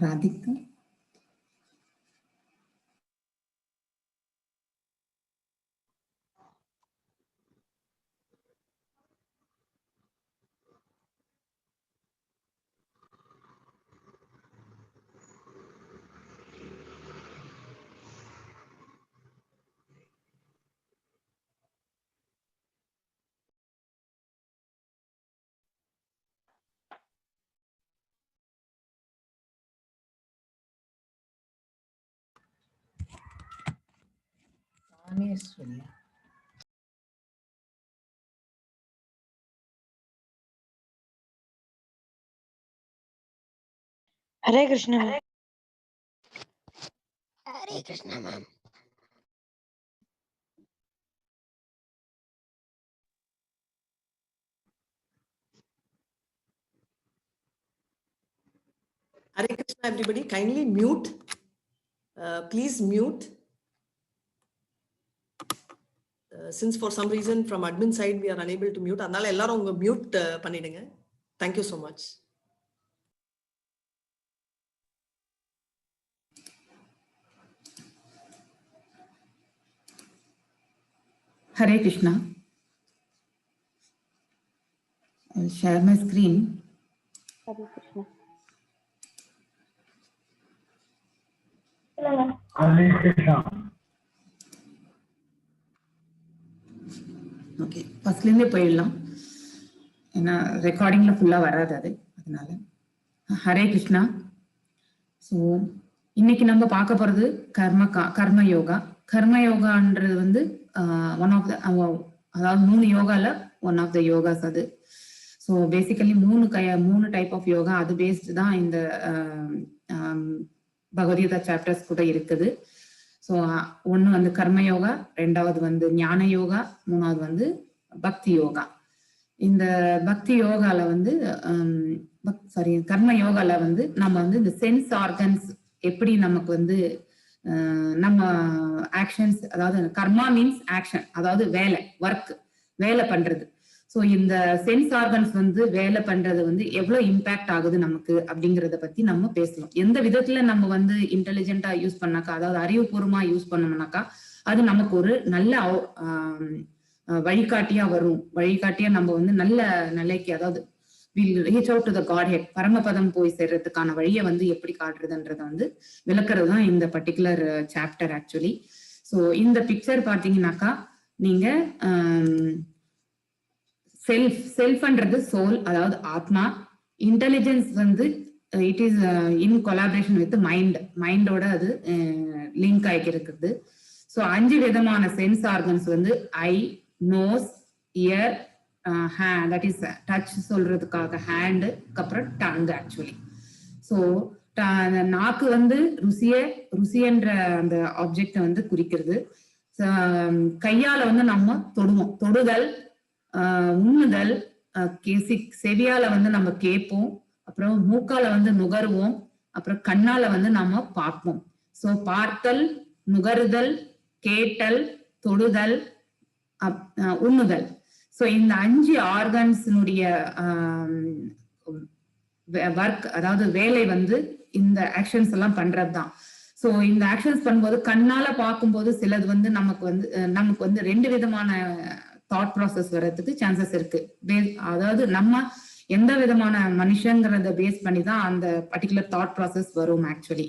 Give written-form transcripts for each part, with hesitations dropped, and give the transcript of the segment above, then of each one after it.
Radhika. Hare Krishna. Hare Krishna, ma'am. Hare Krishna, everybody. Kindly mute. Please mute. Since for some reason from admin side we are unable to mute, அதனால எல்லாரும் உங்க mute பண்ணிடுங்க. Thank you so much. Hare Krishna. I'll share my screen. Hare Krishna. Hare Krishna. Okay, ஃபர்ஸ்ட்லேருந்தே போயிடலாம், ஏன்னா ரெக்கார்டிங்ல ஃபுல்லா வராது அது, அதனால. ஹரே கிருஷ்ணா. ஸோ இன்னைக்கு நம்ம பார்க்க போறது கர்ம யோகா. கர்ம யோகான்றது வந்து ஒன் ஆஃப் த, அதாவது 3 யோகால ஒன் ஆஃப் த யோகாஸ் அது. So basically 3 type of yoga, அது பேஸ்டு தான் இந்த பகவத்கீதா சாப்டர்ஸ் கூட இருக்குது. ஸோ ஒன்று வந்து கர்ம யோகா, 2வது வந்து ஞான யோகா, 3வது வந்து பக்தி யோகா. இந்த பக்தி யோகால வந்து கர்ம யோகால வந்து நம்ம வந்து இந்த சென்ஸ் ஆர்கன்ஸ் எப்படி நமக்கு வந்து நம்ம ஆக்ஷன்ஸ், அதாவது கர்மா மீன்ஸ் ஆக்ஷன், அதாவது வேலை பண்றது. ஸோ இந்த சென்ஸ் ஆர்கன்ஸ் வந்து வேலை பண்றது வந்து எவ்வளவு இம்பாக்ட் ஆகுது நமக்கு அப்படிங்கிறத பத்தி நம்ம பேசலாம். எந்த விதத்துல நம்ம வந்து இன்டெலிஜென்ட்டா யூஸ் பண்ணாக்கா, அதாவது அறிவுபூர்வமா யூஸ் பண்ணோம்னாக்கா அது நமக்கு ஒரு நல்ல வழிகாட்டியா வரும். வழிகாட்டியா நம்ம வந்து நல்ல நிலைக்கு, அதாவது reach out to the Godhead, பரமபதம் போய் சேர்றதுக்கான வழியை வந்து எப்படி காட்டுறதுன்றத வந்து விளக்குறது தான் இந்த பர்டிகுலர் சாப்டர் ஆக்சுவலி. ஸோ இந்த பிக்சர் பாத்தீங்கன்னாக்கா, நீங்க செல்ஃப்ன்றது சோல், அதாவது ஆத்மா. இன்டெலிஜென்ஸ் வந்து it is in collaboration with மைண்டோட அது லிங்க் ஆகி இருக்குது. ஸோ 5 விதமான சென்ஸ் ஆர்கன்ஸ் வந்து eye, nose, ear, that is touch சொல்றதுக்காக ஹேண்டு, அப்புறம் டங் ஆக்சுவலி. ஸோ நாக்கு வந்து ருசியன்ற அந்த ஆப்ஜெக்ட வந்து குறிக்கிறது. கையால வந்து நம்ம தொடுதல், உண்ணுதல், செவியால வந்து நம்ம கேட்போம், அப்புறம் மூக்கால வந்து நுகருவோம், அப்புறம் கண்ணால வந்து நம்ம பார்ப்போம். ஸோ பார்த்தல், நுகருதல், கேட்டல், தொடுதல், உண்ணுதல். ஸோ இந்த 5 ஆர்கன்ஸினுடைய ஒர்க், அதாவது வேலை வந்து இந்த ஆக்ஷன்ஸ் எல்லாம் பண்றதுதான். ஸோ இந்த ஆக்ஷன்ஸ் பண்ணும்போது கண்ணால பார்க்கும்போது சிலது வந்து நமக்கு வந்து 2 விதமான தாட் ப்ராசஸ் வர்றதுக்கு சான்சஸ் இருக்கு. அதாவது நம்ம எந்த விதமான மனுஷங்கிறத பேஸ் பண்ணி தான் அந்த பர்டிகுலர் தாட் ப்ராசஸ் வரும் ஆக்சுவலி.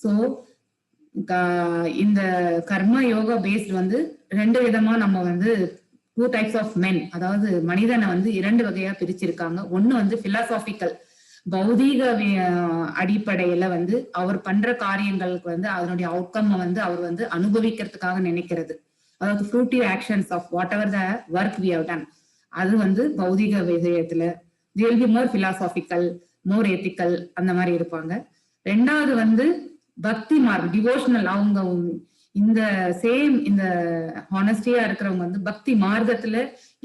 ஸோ இந்த கர்ம யோகா பேஸ்ட் வந்து 2 விதமா நம்ம வந்து 2 டைப்ஸ் ஆஃப் மென், அதாவது மனிதனை வந்து 2 வகையா பிரிச்சிருக்காங்க. ஒண்ணு வந்து பிலாசாபிக்கல், பௌதீக அடிப்படையில வந்து அவர் பண்ற காரியங்களுக்கு வந்து அதனுடைய அவுட்கம் வந்து அவர் வந்து அனுபவிக்கிறதுக்காக நினைக்கிறது, அதாவது fruitive actions of whatever the work we have done, அது வந்து பௌதிக விஷயத்துல they will be more philosophical, more ethical, அந்த மாதிரி இருப்பாங்க. 2வது வந்து பக்தி மார்க், டிவோஷனல். அவங்க இந்த ஹானஸ்டியா இருக்கிறவங்க வந்து பக்தி மார்க்கத்துல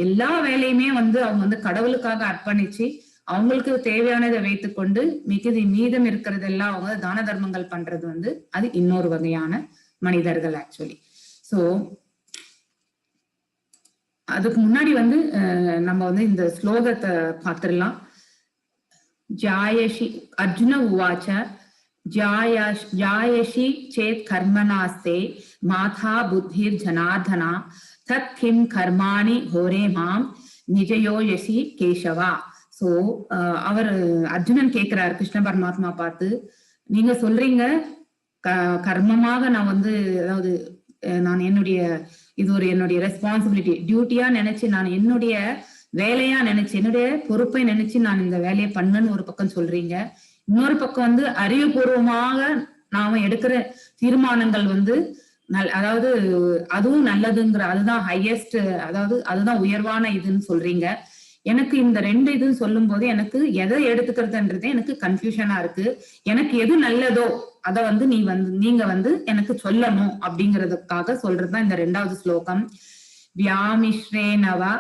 எல்லா வேலையுமே வந்து அவங்க வந்து கடவுளுக்காக அர்ப்பணிச்சு அவங்களுக்கு தேவையானதை வைத்துக்கொண்டு மீதம் இருக்கிறதெல்லாம் அவங்க தான தர்மங்கள் பண்றது வந்து அது இன்னொரு வகையான மனிதர்கள் ஆக்சுவலி. ஸோ அதுக்கு முன்னாடி வந்து நம்ம வந்து இந்த ஸ்லோகத்தை பார்த்துடலாம். ஜாயஷி அர்ஜுன உவாச்ச ஜாயஷி சேத் கர்மனாஸ்தே மாதா புத்திர் ஜனார்தனா தத் கிம் கர்மாணி ஹோரே மாம் நிஜயோயசி கேசவா. சோ அவர் அர்ஜுனன் கேட்கிறார் கிருஷ்ண பரமாத்மா பார்த்து, நீங்க சொல்றீங்க கர்மமாக நான் வந்து, அதாவது நான் என்னுடைய என்னுடைய ரெஸ்பான்சிபிலிட்டி டியூட்டியா நினைச்சு, நான் என்னுடைய வேலையா நினைச்சு, என்னுடைய பொறுப்பை நினைச்சு நான் இந்த வேலையை பண்ணன்னு ஒரு பக்கம் சொல்றீங்க. இன்னொரு பக்கம் வந்து அறிவுபூர்வமாக நாம எடுக்கிற தீர்மானங்கள் வந்து அதாவது அதுவும் நல்லதுங்கிற, அதுதான் ஹையஸ்ட், அதாவது அதுதான் உயர்வான இதுன்னு சொல்றீங்க. எனக்கு இந்த ரெண்டு இதுன்னு சொல்லும் போது எனக்கு எதை எடுத்துக்கிறதுன்றதே எனக்கு கன்ஃபியூஷனா இருக்கு. எனக்கு எது நல்லதோ அத வந்து நீங்க வந்து எனக்கு சொல்லணும் அப்படிங்கிறதுக்காக சொல்றதுதான் இந்த 2வது ஸ்லோகம். வியாமிஸ்ரேனவா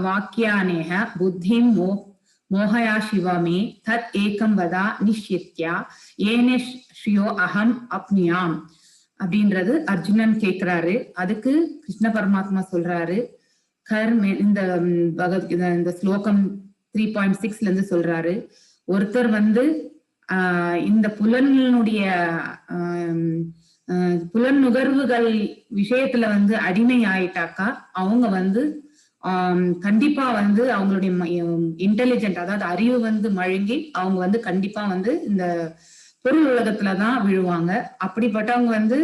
வாக்கியானேஹ புத்திம் மோகயா சிவமே தத் ஏகம் வதா நிஷ்யத்யா ஏனே ஸ்ரீயோ அகம் அப்னியாம் அப்படின்றது அர்ஜுனன் கேட்கிறாரு. அதுக்கு கிருஷ்ண பரமாத்மா சொல்றாரு, இந்த பகவத்கீதை இந்த ஸ்லோகம் 3.6ல இருந்து சொல்றாரு, ஒருத்தர் வந்து இந்த புலனுடைய புலன் நுகர்வுகள் விஷயத்துல வந்து அடிமை ஆயிட்டாக்கா அவங்க வந்து கண்டிப்பா வந்து அவங்களுடைய இன்டெலிஜென்ட், அதாவது அறிவு வந்து மழுங்கி அவங்க வந்து கண்டிப்பா வந்து இந்த பொருள் உலகத்துலதான் விழுவாங்க. அப்படிப்பட்டவங்க வந்து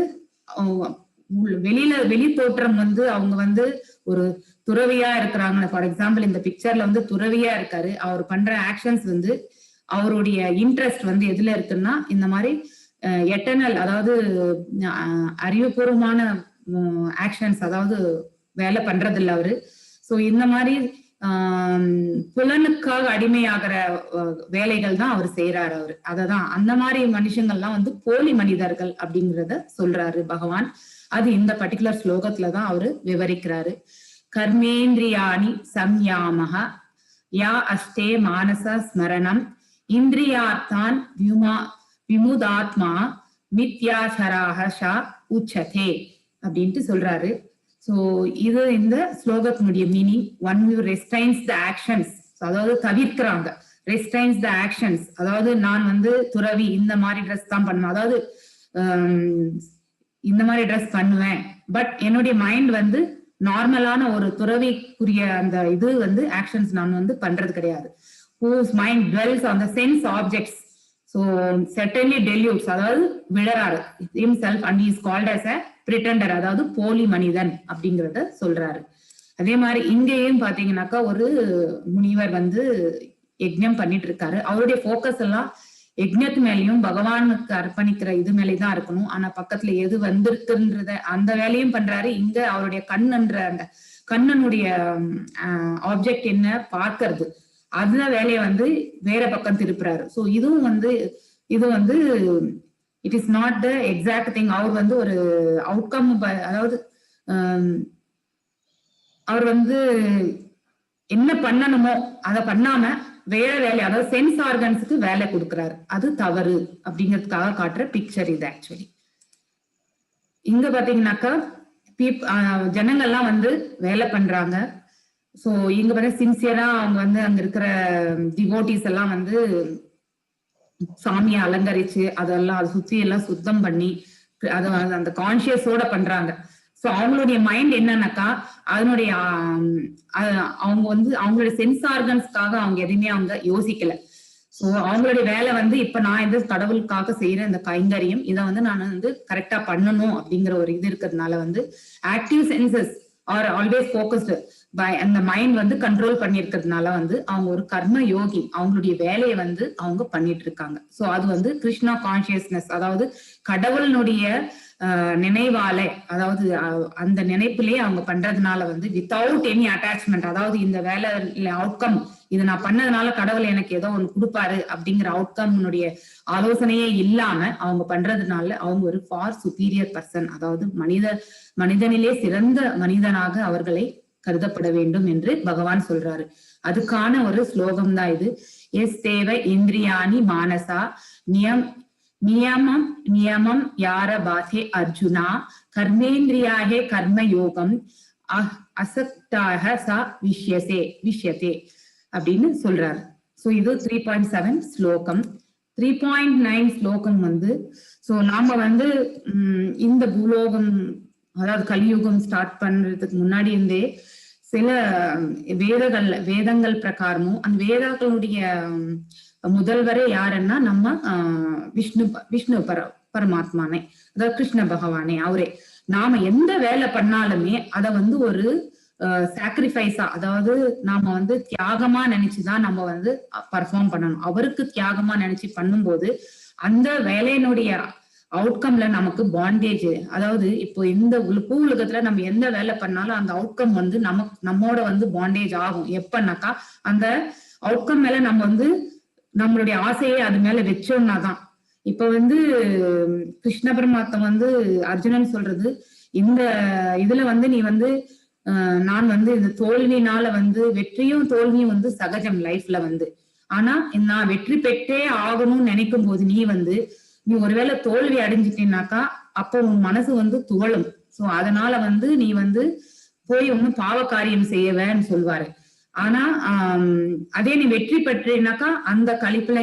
வெளி தோற்றம் வந்து அவங்க வந்து ஒரு துறவியா இருக்கிறாங்க. ஃபார் எக்ஸாம்பிள் இந்த பிக்சர்ல வந்து துறவியா இருக்காரு. அவர் பண்ற ஆக்ஷன்ஸ் வந்து அவருடைய இன்ட்ரெஸ்ட் வந்து எதுல இருக்குன்னா இந்த மாதிரி எட்டர்னல், அதாவது அறிவுபூர்வமான ஆக்ஷன்ஸ், அதாவது வேலை பண்றது இல்லை அவரு. சோ இந்த மாதிரி புலனுக்காக அடிமையாகிற வேலைகள் தான் அவர் செய்யறாரு. அவரு அததான் அந்த மாதிரி மனுஷங்கள்லாம் வந்து போலி மனிதர்கள் அப்படிங்கிறத சொல்றாரு பகவான். அது இந்த பர்டிகுலர் ஸ்லோகத்துலதான் அவரு விவரிக்கிறாரு. கர்மேந்திரியாணி சம்யாமஹ யா அஸ்தே மானச ஸ்மரணம் இந்திரியார்த்தான் விமுதாத்மா மித்யாசராக ஷா உச்சதே அப்படின்ட்டு சொல்றாரு. சோ இது இந்த ஸ்லோகத்தினுடைய meaning. One you restrains the actions, அதாவது தவிர்க்கிறாங்க. ரெஸ்ட்ரைன்ஸ் த ஆக்ஷன்ஸ், அதாவது நான் வந்து துறவி, இந்த மாதிரி ட்ரெஸ் தான் பண்ணுவேன், அதாவது இந்த மாதிரி ட்ரெஸ் பண்ணுவேன், பட் என்னுடைய மைண்ட் வந்து நார்மலான ஒரு துறவிக்குரிய அந்த இது வந்து ஆக்ஷன்ஸ் நான் வந்து பண்றது கிடையாது. whose mind dwells on the sense objects, so certainly dilutes, அதாவது விழறாரு himself and he is called as a pretender, அதாவது போலி மனிதன் அப்படிங்கறத சொல்றாரு. அதே மாதிரி இங்கேயும் பாத்தீங்கன்னாக்கா ஒரு முனிவர் வந்து யஜ்ஞம் பண்ணிட்டு இருக்காரு. அவருடைய போக்கஸ் எல்லாம் யஜ்ஞத்து மேலேயும் பகவானுக்கு அர்ப்பணிக்கிற இது மேலேதான் இருக்கணும். ஆனா பக்கத்துல எது வந்திருக்குன்றத அந்த வேலையும் பண்றாரு. இங்க அவருடைய கண்ணன்ற அந்த கண்ணனுடைய ஆப்ஜெக்ட் என்ன பார்க்கறது, அந்த வேலையை வந்து வேற பக்கம் திருப்புறாரு. சோ இதுவும் வந்து இது வந்து it is not the exact thing. அவர் வந்து ஒரு அவுட்கம், அதாவது அவர் வந்து என்ன பண்ணணுமோ அதை பண்ணாம வேற வேலை, அதாவது சென்ஸ் ஆர்கன்ஸுக்கு வேலை கொடுக்கிறாரு. அது தவறு அப்படிங்கிறதுக்காக காட்டுற பிக்சர் இது. ஆக்சுவலி இங்க பாத்தீங்கன்னாக்கா ஜனங்கள்லாம் வந்து வேலை பண்றாங்க. சோ இங்க வந்து சின்சியரா அவங்க வந்து அங்க இருக்கிற டிவோட்டிஸ் எல்லாம் வந்து சாமியை அலங்கரிச்சு அதெல்லாம் அதை சுத்தி எல்லாம் சுத்தம் பண்ணி அதை அந்த கான்சியஸோட பண்றாங்க. சோ அவங்களுடைய மைண்ட் என்னன்னாக்கா அதனுடைய அவங்க வந்து அவங்களுடைய சென்ஸ் ஆர்கன்ஸ்க்காக அவங்க எதுவுமே அவங்க யோசிக்கல. சோ அவங்களுடைய வேலை வந்து இப்ப நான் இந்த கடவுளுக்காக செய்யற இந்த கைங்கரியம் இதை வந்து நான் வந்து கரெக்டா பண்ணணும் அப்படிங்கிற ஒரு இது இருக்கிறதுனால வந்து active senses are always focused by அந்த மைண்ட் வந்து கண்ட்ரோல் பண்ணிருக்கிறதுனால வந்து அவங்க ஒரு கர்ம யோகி, அவங்களுடைய வேலையை வந்து அவங்க பண்ணிட்டு இருக்காங்க. சோ அது வந்து கிருஷ்ணா கான்சியஸ்னஸ், அதாவது கடவுளினுடைய நினைவாலே, அதாவது அந்த நினைப்பிலேயே அவங்க பண்றதுனால வந்து வித்தவுட் எனி அட்டாச்மெண்ட், அதாவது இந்த வேலை அவுட்கம் இதை நான் பண்ணதுனால கடவுள் எனக்கு ஏதோ ஒண்ணு கொடுப்பாரு அப்படிங்கிற அவுட்கம்னுடைய ஆலோசனையே இல்லாம அவங்க பண்றதுனால அவங்க ஒரு ஃபார் சுப்பீரியர் பர்சன், அதாவது மனிதனிலே சிறந்த மனிதனாக அவர்களை கருதப்பட வேண்டும் என்று பகவான் சொல்றாரு. அதுக்கான ஒரு ஸ்லோகம் தான் இது. எஸ் தேவ இந்திரியாணி மானசா நியமம் யார பாதே அர்ஜுனா கர்மேந்திரியாஹே கர்மயோகம் அசக்தாக சா விஷயத்தே அப்படின்னு சொல்றாரு. சோ இது 3.7 ஸ்லோகம். 3.9 ஸ்லோகம் வந்து சோ நாம வந்து இந்த பூலோகம் அதாவது கலியுகம் ஸ்டார்ட் பண்றதுக்கு முன்னாடி இருந்தே சில வேதங்கள் பிரகாரமும் அந்த வேதங்களுடைய முதல்வரே யாருன்னா நம்ம விஷ்ணு பரமாத்மானே, அதாவது கிருஷ்ண பகவானே அவரே. நாம எந்த வேலை பண்ணாலுமே அத வந்து ஒரு சாக்ரிஃபைஸா, அதாவது நாம வந்து தியாகமா நினைச்சுதான் நம்ம வந்து பர்ஃபார்ம் பண்ணணும். அவருக்கு தியாகமா நினைச்சு பண்ணும்போது அந்த வேலையினுடைய அவுட்கம்ல நமக்கு பாண்டேஜ், அதாவது இப்போ இந்த பூ உலகத்துல நம்ம எந்த வேலை பண்ணாலும் அந்த அவுட்கம் வந்து நம்மோட வந்து பாண்டேஜ் ஆகும். எப்பன்னாக்கா அந்த அவுட்கம் மேல நம்ம வந்து நம்மளுடைய ஆசையை அது மேல வச்சோம்னா தான். இப்ப வந்து கிருஷ்ண பரமாத்மா வந்து அர்ஜுனன் சொல்றது, இந்த இதுல வந்து நீ வந்து நான் வந்து இந்த தோல்வினால வந்து வெற்றியும் தோல்வியும் வந்து சகஜம் லைஃப்ல வந்து, ஆனா நான் வெற்றி பெற்றே ஆகணும்னு நினைக்கும் போது நீ ஒருவேளை தோல்வி அடைஞ்சிட்டேனாக்கா அப்போ உன் மனசு வந்து துவளும். சோ அதனால வந்து நீ வந்து போய் ஒன்னும் பாவ காரியம் செய்யவேன்னு சொல்வாரு. ஆனா அதே நீ வெற்றி பெற்றேனாக்கா அந்த கழிப்புல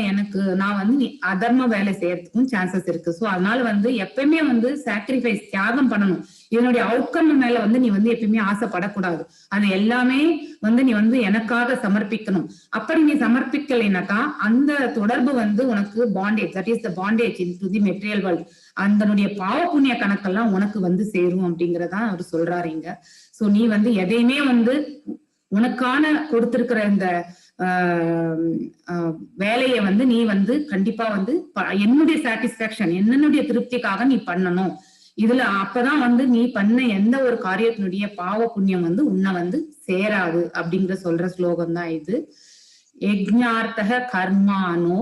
நான் வந்து நீ அதர்ம வேலை செய்யறதுக்கும் சான்சஸ் இருக்கு. சோ அதனால வந்து எப்பயுமே வந்து சாக்ரிஃபைஸ், தியாகம் பண்ணணும். இதனுடைய அவுட்கம் மேல வந்து நீ வந்து எப்பயுமே ஆசைப்படக்கூடாது. அது எல்லாமே வந்து நீ வந்து எனக்காக சமர்ப்பிக்கணும். அப்படி நீ சமர்ப்பிக்கலைனாக்கா அந்த தொடர்பு வந்து உனக்கு bondage, that is the bondage in to the material world, அதனுடைய பாவ புண்ணிய கணக்கெல்லாம் உனக்கு வந்து சேரும் அப்படிங்கறதா அவர் சொல்றாரு இங்க. சோ நீ வந்து எதையுமே வந்து உனக்கான கொடுத்திருக்கிற இந்த வேலையை வந்து நீ வந்து கண்டிப்பா வந்து என்னுடைய சாட்டிஸ்பாக்சன், என்னுடைய திருப்திக்காக நீ பண்ணணும். இதுல அப்பதான் வந்து நீ பண்ண எந்த ஒரு காரியத்தினுடைய பாவ புண்ணியம் வந்து உன்னை வந்து சேராது அப்படிங்கிற சொல்ற ஸ்லோகம் தான் இது. யஜ்ஞார்த்தக கர்மானோ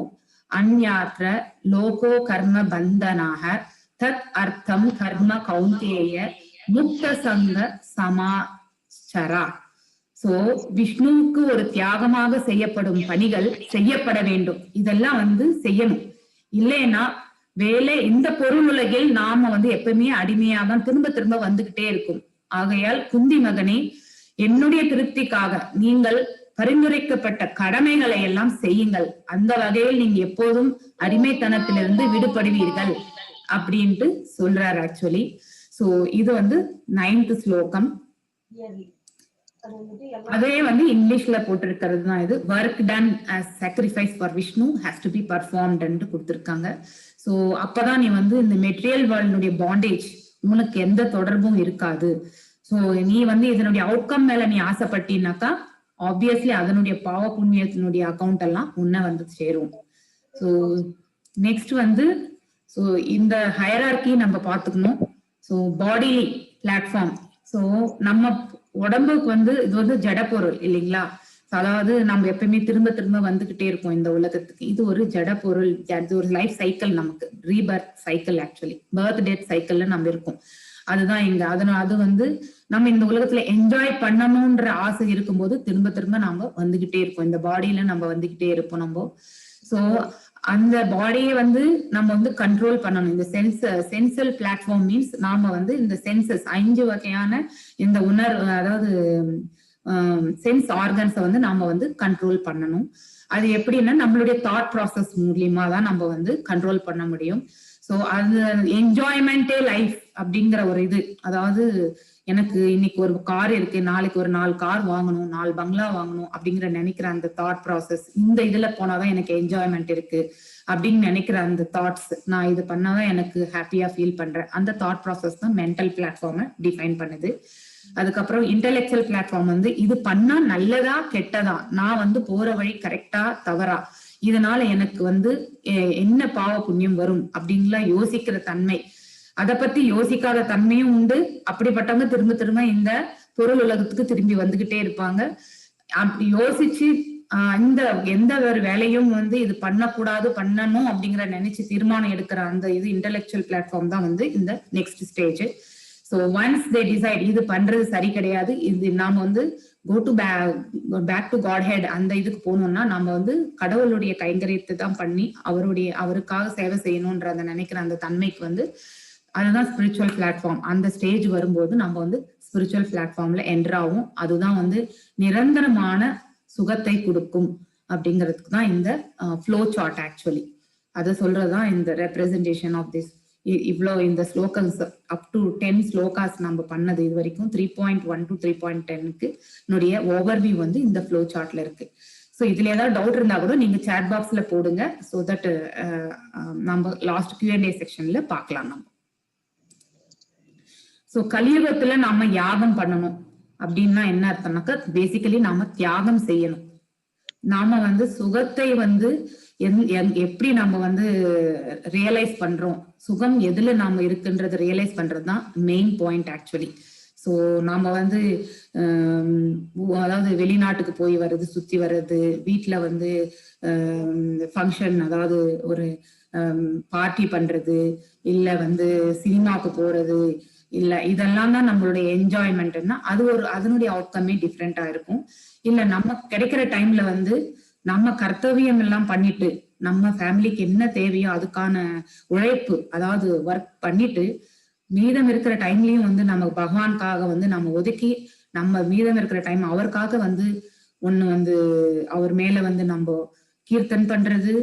அந்யாத்ர லோகோ கர்ம பந்தனாக தத் அர்த்தம் கர்ம கௌந்தேய முக்த சங்க சமாச்சரா. சோ விஷ்ணுவுக்கு ஒரு தியாகமாக செய்யப்படும் பணிகள் செய்யப்பட வேண்டும். இதெல்லாம் வந்து செய்யணும். இல்லைன்னா வேலை இந்த பொருள் உலகில் நாம வந்து எப்பவுமே அடிமையாக திரும்ப திரும்ப வந்துகிட்டே இருக்கும். ஆகையால் குந்தி மகனே, என்னுடைய திருப்திக்காக நீங்கள் பரிந்துரைக்கப்பட்ட கடமைகளை எல்லாம் செய்யுங்கள். அந்த வகையில் நீங்க எப்போதும் அடிமைத்தனத்திலிருந்து விடுபடுவீர்கள் அப்படின்ட்டு சொல்றாரு ஆக்சுவலி. சோ இது வந்து 9th ஸ்லோகம். அதே வந்து இங்கிலீஷ்ல போட்டிருக்கிறது தான் இது. Work done as sacrifice for Vishnu has to be performed என்று கொடுத்திருக்காங்க. சோ அப்பதான் நீ வந்து இந்த மெட்டீரியல் வேர்ல்டுடைய பாண்டேஜ் உனக்கு எந்த தொடர்பும் இருக்காது. சோ நீ வந்து இதனுடைய அவுட்கம் மேல நீ ஆசைப்பட்டீனாக்கா ஆப்வியஸ்லி அதனுடைய பாவ புண்ணியத்தினுடைய அக்கௌண்ட் எல்லாம் உன்னை வந்து சேரும். சோ நெக்ஸ்ட் வந்து சோ இந்த ஹையரார்கி நம்ம பாத்துக்கணும். சோ பாடி பிளாட்ஃபார்ம், சோ நம்ம உடம்புக்கு வந்து இது வந்து ஜட பொருள் இல்லைங்களா. அதாவது நம்ம எப்பயுமே திரும்ப திரும்ப வந்துகிட்டே இருக்கோம் இந்த உலகத்துக்கு. இது ஒரு ஜட பொருள், அது ஒரு லைஃப் சைக்கிள், நமக்கு Rebirth cycle, actually birth death சைக்கிள்ல நம்ம இருக்கோம். அதுதான் இங்க. அது வந்து நம்ம இந்த உலகத்துல என்ஜாய் பண்ணணும்ன்ற ஆசை இருக்கும்போது திரும்ப திரும்ப நாம வந்துகிட்டே இருப்போம். இந்த பாடியில நம்ம வந்துகிட்டே இருப்போம் நம்ம. சோ அந்த பாடியை வந்து நம்ம வந்து கண்ட்ரோல் பண்ணணும். இந்த சென்சல் பிளாட்ஃபார்ம் மீன்ஸ் நாம வந்து இந்த சென்சஸ் 5 வகையான இந்த உணர்வு, அதாவது சென்ஸ் ஆர்கன்ஸை வந்து நாம வந்து கண்ட்ரோல் பண்ணணும். அது எப்படின்னா நம்மளுடைய தாட் ப்ராசஸ் மூலியமா தான் நம்ம வந்து கண்ட்ரோல் பண்ண முடியும். சோ அது என்ஜாய்மெண்டே லைஃப் அப்படிங்கிற ஒரு இது. அதாவது எனக்கு இன்னைக்கு ஒரு கார் இருக்கு, நாளைக்கு ஒரு 4 கார் வாங்கணும், 4 பங்களா வாங்கணும் அப்படிங்கிற நினைக்கிற அந்த தாட் ப்ராசஸ், இந்த இதுல போனாதான் எனக்கு என்ஜாய்மெண்ட் இருக்கு அப்படின்னு நினைக்கிற அந்த தாட்ஸ், நான் இது பண்ணாதான் எனக்கு ஹாப்பியா ஃபீல் பண்றேன், அந்த தாட் ப்ராசஸ் தான் மென்டல் பிளாட்ஃபார்மை டிஃபைன் பண்ணுது. அதுக்கப்புறம் இன்டெலெக்சுவல் பிளாட்ஃபார்ம் வந்து இது பண்ணா நல்லதா கெட்டதா, நான் வந்து போற வழி கரெக்டா தவறா, இதனால எனக்கு வந்து என்ன பாவ புண்ணியம் வரும் அப்படின்லாம் யோசிக்கிற தன்மை, அதை பத்தி யோசிக்காத தன்மையும் உண்டு. அப்படிப்பட்டவங்க திரும்ப திரும்ப இந்த பொருள் உலகத்துக்கு திரும்பி வந்துகிட்டே இருப்பாங்க. அப்படி யோசிச்சு இந்த எந்த ஒரு வேலையும் வந்து இது பண்ணக்கூடாது பண்ணணும் அப்படிங்கிற நினைச்சு தீர்மானம் எடுக்கிற அந்த இது இன்டெலெக்சுவல் பிளாட்ஃபார்ம் தான் வந்து இந்த next stage. So once they decide இது பண்றது சரி கிடையாது, இது நாம வந்து go to back to Godhead, அந்த இதுக்கு போகணும்னா நம்ம வந்து கடவுளுடைய கைங்கரியத்தை தான் பண்ணி அவருக்காக சேவை செய்யணும்ன்ற அந்த நினைக்கிற அந்த தன்மைக்கு வந்து அதுதான் ஸ்பிரிச்சுவல் பிளாட்ஃபார்ம். அந்த ஸ்டேஜ் வரும்போது நம்ம வந்து ஸ்பிரிச்சுவல் பிளாட்ஃபார்ம்ல என்டர் ஆகும். அதுதான் வந்து நிரந்தரமான சுகத்தை கொடுக்கும் அப்படிங்கிறதுக்கு தான் இந்த ஃப்ளோ சார்ட் ஆக்சுவலி. அதை சொல்றதுதான் இந்த ரெப்ரசன்டேஷன் ஆஃப் திஸ். இவ்வளோ இந்த ஸ்லோகன்ஸ் அப் டு 10 ஸ்லோகாஸ் நம்ம பண்ணது இது வரைக்கும் 3.1 to 3.10க்கு என்னுடைய ஓவர்வியூ வந்து இந்த ஃப்ளோ சார்ட்ல இருக்கு. ஸோ இதுல ஏதாவது டவுட் இருந்தா கூட நீங்க சேட் பாக்ஸ்ல போடுங்க. ஸோ தட் நம்ம லாஸ்ட் Q&A செக்ஷன்ல பார்க்கலாம் நம்ம. ஸோ கலியுகத்துல நாம யாகம் பண்ணணும் அப்படின்னா என்ன அர்த்தம்னாக்கா பேசிக்கலி நாம தியாகம் செய்யணும். நாம வந்து சுகத்தை வந்து எப்படி நம்ம வந்து ரியலைஸ் பண்றோம், சுகம் எதுல நாம இருக்குன்றது ரியலைஸ் பண்றதுதான் மெயின் பாயிண்ட் ஆக்சுவலி. ஸோ நாம வந்து அதாவது வெளிநாட்டுக்கு போய் வர்றது, சுத்தி வர்றது, வீட்டுல வந்து ஃபங்க்ஷன் அதாவது ஒரு பார்ட்டி பண்றது, இல்ல வந்து சினிமாவுக்கு போறது, இல்ல இதெல்லாம் தான் நம்மளுடைய என்ஜாய்மெண்ட்னா அது ஒரு அதனுடைய அவுட்கமே டிஃப்ரெண்டா இருக்கும். இல்ல நம்ம கிடைக்கிற டைம்ல வந்து நம்ம கர்த்தவியம் எல்லாம் பண்ணிட்டு நம்ம ஃபேமிலிக்கு என்ன தேவையோ அதுக்கான உழைப்பு அதாவது ஒர்க் பண்ணிட்டு மீதம் இருக்கிற டைம்லயும் வந்து நம்ம பகவானுக்காக வந்து நம்ம ஒதுக்கி நம்ம மீதம் இருக்கிற டைம் அவருக்காக வந்து ஒண்ணு வந்து அவர் மேல வந்து நம்ம கீர்த்தன் பண்றது,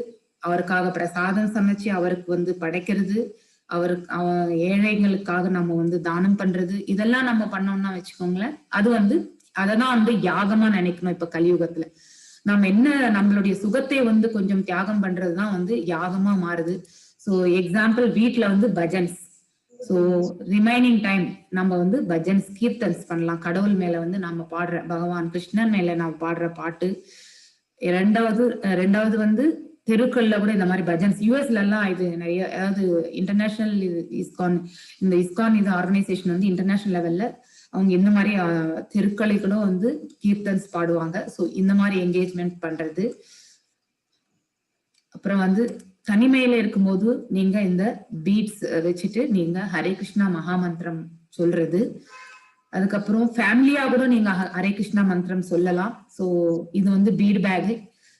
அவருக்காக பிரசாதம் சமைச்சு அவருக்கு வந்து படைக்கிறது, அவருக்கு ஏழைகளுக்காக நம்ம வந்து தானம் பண்றது, இதெல்லாம் நம்ம பண்ணோம்னா வச்சுக்கோங்களேன், அது வந்து அததான் வந்து யாகமா நினைக்கணும். இப்ப கலியுகத்துல நம்ம என்ன நம்மளுடைய சுகத்தை வந்து கொஞ்சம் தியாகம் பண்றதுதான் வந்து யாகமா மாறுது. ஸோ எக்ஸாம்பிள் வீட்டுல வந்து பஜன்ஸ், ஸோ ரிமைனிங் டைம் நம்ம வந்து பஜன்ஸ் கீர்த்தன்ஸ் பண்ணலாம். கடவுள் மேல வந்து நம்ம பாடுற பகவான் கிருஷ்ணன் மேல நம்ம பாடுற பாட்டு. ரெண்டாவது வந்து தெருக்கள்ல கூட இந்த மாதிரி பஜன்ஸ் யூஎஸ்ல எல்லாம் இது நிறைய, அதாவது இன்டர்நேஷனல் இஸ்கான், இந்த இஸ்கான் இது ஆர்கனைசேஷன் வந்து இன்டர்நேஷனல் லெவல்ல அவங்க இந்த மாதிரி தெருக்களும் வந்து கீர்த்தன்ஸ் பாடுவாங்க. ஸோ இந்த மாதிரி என்கேஜ்மெண்ட் பண்றது. அப்புறம் வந்து தனிமையில இருக்கும்போது நீங்க இந்த பீட்ஸ் வச்சுட்டு நீங்க ஹரே கிருஷ்ணா மகாமந்திரம் சொல்றது. அதுக்கப்புறம் ஃபேமிலியா கூட நீங்க ஹரே கிருஷ்ணா மந்திரம் சொல்லலாம். ஸோ இது வந்து பீட் பேக்.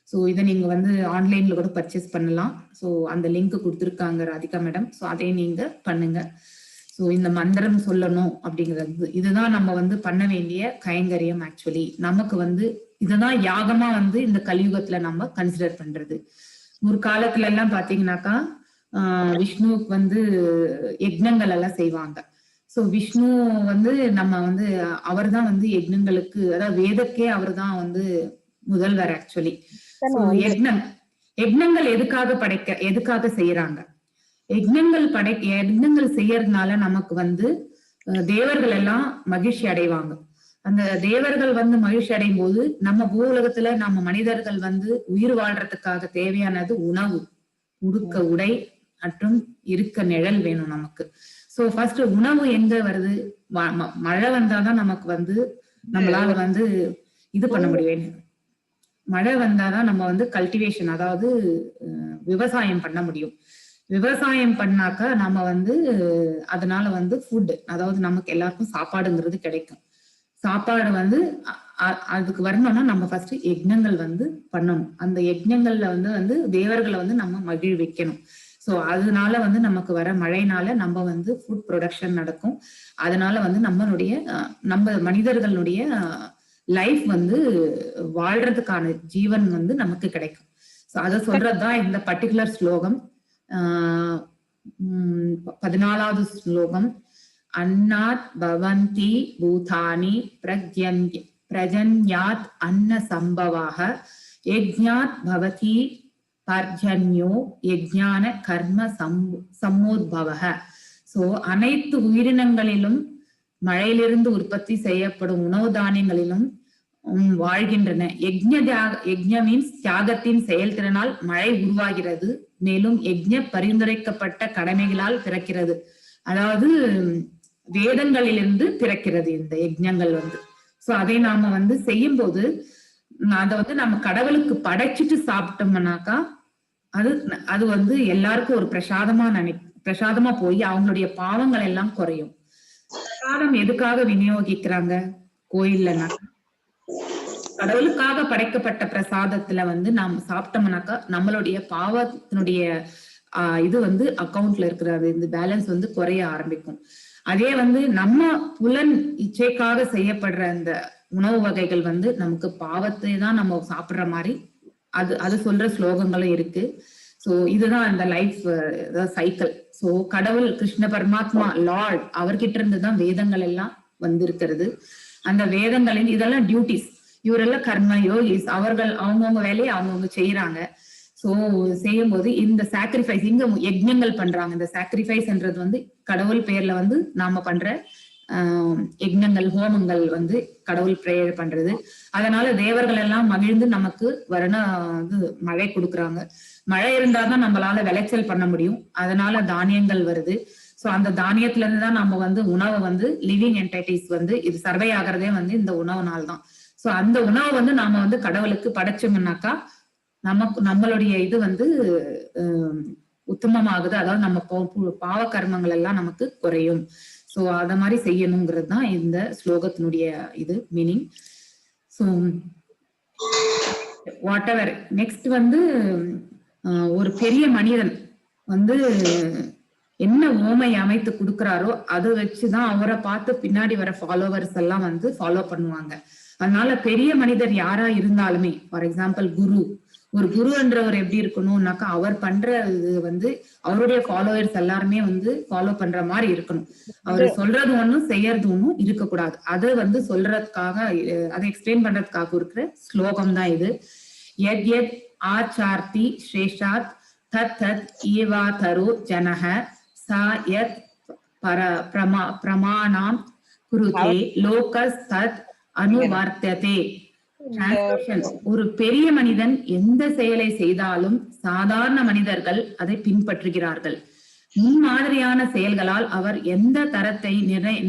ஸோ இதை நீங்க வந்து ஆன்லைன்ல கூட பர்ச்சேஸ் பண்ணலாம். ஸோ அந்த லிங்க் கொடுத்துருக்காங்க ராதிகா மேடம். ஸோ அதை நீங்க பண்ணுங்க. ஸோ இந்த மந்திரம் சொல்லணும் அப்படிங்கிறது இதுதான் நம்ம வந்து பண்ண வேண்டிய கைங்கரியம். ஆக்சுவலி நமக்கு வந்து இதுதான் யாகமா வந்து இந்த கலியுகத்துல நம்ம கன்சிடர் பண்றது. முற்காலத்துல எல்லாம் பாத்தீங்கன்னாக்கா விஷ்ணுவுக்கு வந்து யக்னங்கள் எல்லாம் செய்வாங்க. ஸோ விஷ்ணு வந்து நம்ம வந்து அவர் தான் வந்து யக்னங்களுக்கு, அதாவது வேதக்கே அவர் தான் வந்து முதல்வர் ஆக்சுவலி. ஸோ யக்னங்கள் எதுக்காக செய்யறாங்க? யக்னங்கள் செய்யறதுனால நமக்கு வந்து தேவர்கள் எல்லாம் மகிழ்ச்சி அடைவாங்க. அந்த தேவர்கள் வந்து மகிழ்ச்சி அடையும் போது நம்ம பூ உலகத்துல நம்ம மனிதர்கள் வந்து உயிர் வாழ்றதுக்காக தேவையானது உணவு, உடுக்க உடை மற்றும் இருக்க நிழல் வேணும் நமக்கு. சோ ஃபர்ஸ்ட் உணவு எங்க வருது? மழை வந்தாதான் நமக்கு வந்து நம்மளால வந்து இது பண்ண முடியும். மழை வந்தாதான் நம்ம வந்து கல்டிவேஷன் அதாவது விவசாயம் பண்ண முடியும். விவசாயம் பண்ணாக்க நம்ம வந்து அதனால வந்து ஃபுட் அதாவது நமக்கு எல்லாருக்கும் சாப்பாடுங்கிறது கிடைக்கும். சாப்பாடு வந்து அதுக்கு வரணும்னா நம்ம ஃபர்ஸ்ட் யக்னங்கள் வந்து பண்ணணும். அந்த யக்னங்கள்ல வந்து தேவர்களை வந்து நம்ம மகிழ்விக்கணும். ஸோ அதனால வந்து நமக்கு வர மழைனால நம்ம வந்து ஃபுட் ப்ரொடக்ஷன் நடக்கும். அதனால வந்து நம்ம மனிதர்களுடைய லைஃப் வந்து வாழ்றதுக்கான ஜீவன் வந்து நமக்கு கிடைக்கும். ஸோ அதை சொல்றதுதான் இந்த பர்டிகுலர் ஸ்லோகம். 14வது ஸ்லோகம். அன்னாத் பவந்தி பூதானி பிரஜன்யாத் அன்ன சம்பவாக யஜ்ஞாத் பவதி பர்ஜன்யோ யஜ்ஞான கர்ம சம்மோத்பவக. சோ அனைத்து உயிரினங்களிலும் மழையிலிருந்து உற்பத்தி செய்யப்படும் உணவு தானியங்களிலும் வாழ்கின்றன. யஜ்ஞ மீன்ஸ் தியாகத்தின் செயல்திறனால் மழை உருவாகிறது. மேலும் யஜ்ஞ பரிந்துரைக்கப்பட்ட கடமைகளால் பிறக்கிறது. அதாவது வேதங்களிலிருந்து பிறக்கிறது இந்த யஜ்ஞங்கள் வந்து. சோ அதை நாம வந்து செய்யும் போது அதை வந்து நம்ம கடவுளுக்கு படைச்சிட்டு சாப்பிட்டோம்னாக்கா அது வந்து எல்லாருக்கும் ஒரு பிரசாதமா போய் அவங்களுடைய பாவங்கள் எல்லாம் குறையும். பிரசாதம் எதுக்காக விநியோகிக்கிறாங்க கோயில்லனா? கடவுளுக்காக படைக்கப்பட்ட பிரசாதத்துல வந்து நாம் சாப்பிட்டோம்னாக்கா நம்மளுடைய பாவத்தினுடைய இது வந்து அக்கௌண்ட்ல இருக்கிற இந்த பேலன்ஸ் வந்து குறைய ஆரம்பிக்கும். அதே வந்து நம்ம புலன் இச்சைக்காக செய்யப்படுற அந்த உணவு வகைகள் வந்து நமக்கு பாவத்தை தான் நம்ம சாப்பிடுற மாதிரி அது சொல்ற ஸ்லோகங்களும் இருக்கு. சோ இதுதான் அந்த லைஃப் சைக்கிள். சோ கடவுள் கிருஷ்ண பரமாத்மா லார்ட் அவர்கிட்ட இருந்துதான் வேதங்கள் எல்லாம் வந்திருக்கிறது. அந்த வேதங்களின் இதெல்லாம் டியூட்டிஸ். இவரெல்லாம் கர்ம யோகிஸ். அவர்கள் அவங்கவுங்க வேலையை அவங்கவுங்க செய்யறாங்க. சோ செய்யும் போது இந்த சாக்ரிஃபைஸ் இங்க யஜ்ஞங்கள் பண்றாங்க. இந்த சாக்ரிஃபைஸ்ன்றது வந்து கடவுள் பெயர்ல வந்து நாம பண்ற யஜ்ஞங்கள் ஹோமங்கள் வந்து கடவுள் பிரேயர் பண்றது. அதனால தேவர்கள் எல்லாம் மகிழ்ந்து நமக்கு மழை கொடுக்குறாங்க. மழை இருந்தாதான் நம்மளால விளைச்சல் பண்ண முடியும். அதனால தானியங்கள் வருது. சோ அந்த தானியத்துல இருந்து தான் நம்ம வந்து உணவை வந்து லிவிங் என்டைட்டிஸ் வந்து இது சர்வை ஆகிறதே வந்து இந்த உணவுனால தான். சோ அந்த உணவை வந்து நாம வந்து கடவுளுக்கு படைச்சோம்னாக்கா நம்மளுடைய இது வந்து உத்தமமாகுது. அதாவது நம்ம பாவ கர்மங்கள் எல்லாம் நமக்கு குறையும். சோ அத மாதிரி செய்யணுங்கிறது தான் இந்த ஸ்லோகத்தினுடைய இது meaning. So what ever next வந்து ஒரு பெரிய மனிதன் வந்து என்ன ஓமை அமைத்து கொடுக்குறாரோ அதை வச்சுதான் அவரை பார்த்து பின்னாடி வர ஃபாலோவர்ஸ் எல்லாம் வந்து ஃபாலோ பண்ணுவாங்க. அதனால பெரிய மனிதர் யாரா இருந்தாலுமே, ஃபார் எக்ஸாம்பிள் ஒரு குருன்றவர் எப்படி இருக்கணும்னாக்கா அவர் பண்ற இது வந்து அவருடைய ஃபாலோவர்ஸ் எல்லாருமே வந்து ஃபாலோ பண்ற மாதிரி இருக்கணும். அவர் சொல்றது ஒண்ணும் செய்யறது ஒண்ணும் இருக்கக்கூடாது. அதை வந்து சொல்றதுக்காக அதை எக்ஸ்பிளைன் பண்றதுக்காக இருக்கிற ஸ்லோகம் தான் இது. யத் யத் ஆச்சார்த்தி ஸ்ரேஷாத் தத் தத் ஈவா தரு ஜனஹ சா யத் பிரமாணாம் குருதே லோகஸ் தத் அனுவர்த்ததே. ஒரு பெரிய மனிதன் எந்த செயலை செய்தாலும் சாதாரண மனிதர்கள் அதை பின்பற்றுகிறார்கள். முன்மாதிரியான செயல்களால் அவர் எந்த தரத்தை